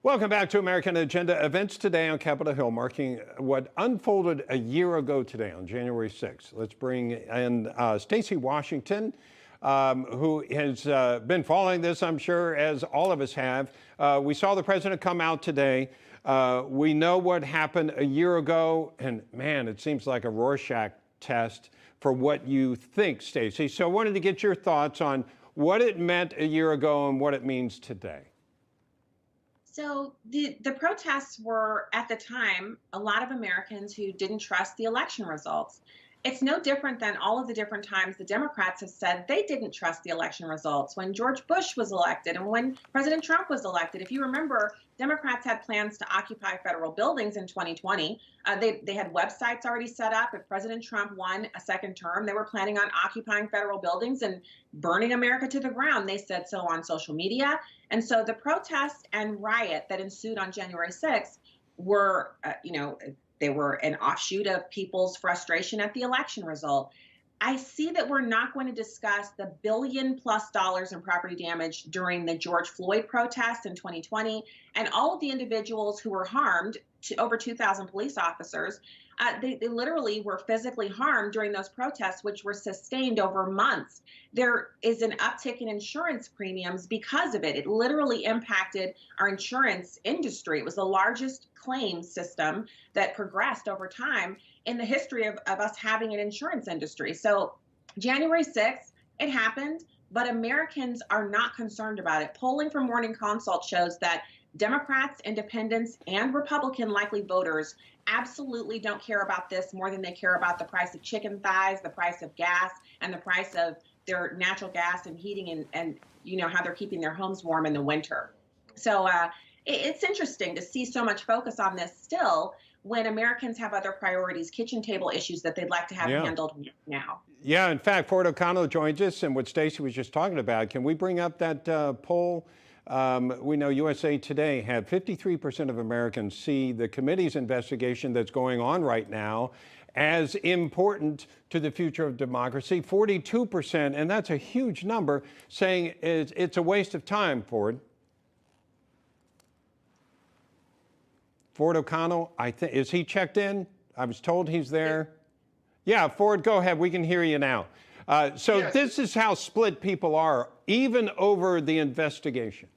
Welcome back to American Agenda. Events today on Capitol Hill marking what unfolded a year ago today on January 6th. Let's bring in Stacy Washington, who has been following this, I'm sure, as all of us have. We saw the president come out today. We know what happened a year ago, and man, it seems like a Rorschach test for what you think, Stacy. So I wanted to get your thoughts on what it meant a year ago and what it means today. So the protests were, at the time, a lot of Americans who didn't trust the election results. It's no different than all of the different times the Democrats have said they didn't trust the election results when George Bush was elected and when President Trump was elected. If you remember, Democrats had plans to occupy federal buildings in 2020. They had websites already set up. If President Trump won a second term, they were planning on occupying federal buildings and burning America to the ground. They said so on social media. And so the protest and riot that ensued on January 6th were, they were an offshoot of people's frustration at the election result. I see that we're not going to discuss the $1 billion+ in property damage during the George Floyd protests in 2020 and all of the individuals who were harmed, over 2,000 police officers. They literally were physically harmed during those protests, which were sustained over months. There is an uptick in insurance premiums because of it. It literally impacted our insurance industry. It was the largest claims system that progressed over time in the history of us having an insurance industry. So January 6th, it happened, but Americans are not concerned about it. Polling from Morning Consult shows that Democrats, independents, and Republican likely voters absolutely don't care about this more than they care about the price of chicken thighs, the price of gas, and the price of their natural gas and heating and how they're keeping their homes warm in the winter. So it's interesting to see so much focus on this still when Americans have other priorities, kitchen table issues that they'd like to have handled now. Yeah, in fact, Floyd O'Connell joins us, and what Stacy was just talking about. Can we bring up that poll? We know USA Today had 53% of Americans see the committee's investigation that's going on right now as important to the future of democracy. 42%, and that's a huge number, saying it's a waste of time, Ford. Floyd O'Connell, is he checked in? I was told he's there. Yeah, Ford, go ahead. We can hear you now. So yes. This is how split people are, even over the investigation.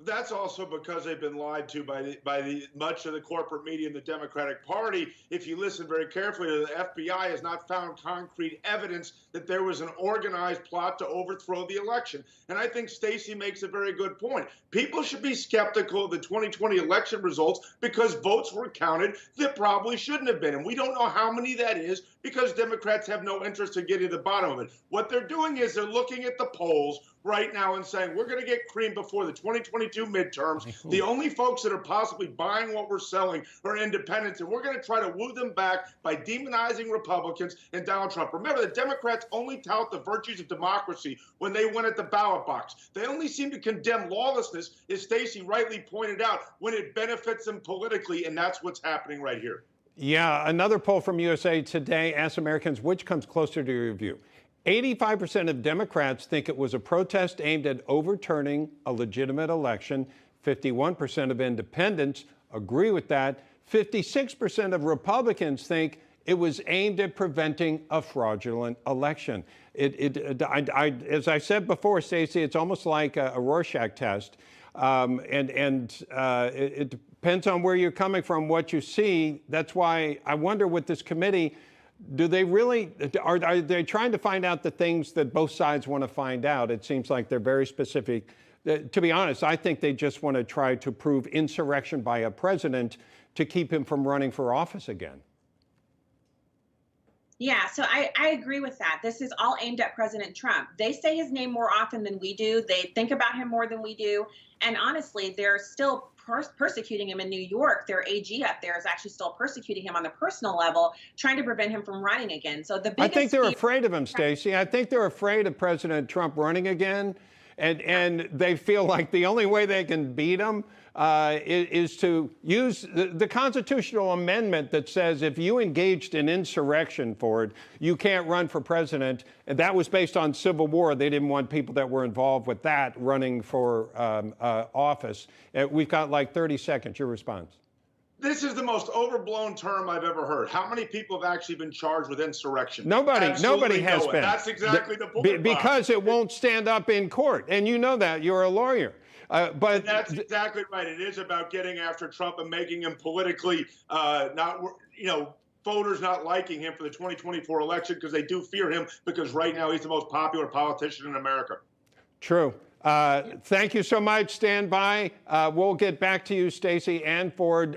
That's also because they've been lied to by much of the corporate media in the Democratic Party. If you listen very carefully, the FBI has not found concrete evidence that there was an organized plot to overthrow the election. And I think Stacy makes a very good point. People should be skeptical of the 2020 election results because votes were counted that probably shouldn't have been. And we don't know how many that is because Democrats have no interest in getting to the bottom of it. What they're doing is they're looking at the polls right now and saying, we're going to get creamed before the 2022 midterms. The only folks that are possibly buying what we're selling are independents, and we're going to try to woo them back by demonizing Republicans and Donald Trump. Remember, the Democrats only tout the virtues of democracy when they win at the ballot box. They only seem to condemn lawlessness, as Stacy rightly pointed out, when it benefits them politically, and that's what's happening right here. Yeah, another poll from USA Today asks Americans which comes closer to your view. 85% of Democrats think it was a protest aimed at overturning a legitimate election. 51% of independents agree with that. 56% of Republicans think it was aimed at preventing a fraudulent election. As I said before, Stacy, it's almost like a Rorschach test. It depends on where you're coming from, what you see. That's why I wonder with this committee, are they trying to find out the things that both sides want to find out? It seems like they're very specific. To be honest, I think they just want to try to prove insurrection by a president to keep him from running for office again. Yeah, so I agree with that. This is all aimed at President Trump. They say his name more often than we do. They think about him more than we do. And honestly, they're still persecuting him in New York. Their AG up there is actually still persecuting him on the personal level, trying to prevent him from running again. So the biggest I think they're afraid of him, Stacy. I think they're afraid of President Trump running again. and they feel like the only way they can beat them is to use the constitutional amendment that says if you engaged in insurrection, Ford, you can't run for president. And that was based on Civil War. They didn't want people that were involved with that running for office. We've got like 30 seconds. Your response. This is the most overblown term I've ever heard. How many people have actually been charged with insurrection? Nobody has been. That's exactly the point. Because it won't stand up in court. And you know that. You're a lawyer. But that's exactly right. It is about getting after Trump and making him politically voters not liking him for the 2024 election because they do fear him because right now he's the most popular politician in America. True. Thank you so much. Stand by. We'll get back to you, Stacy and Ford.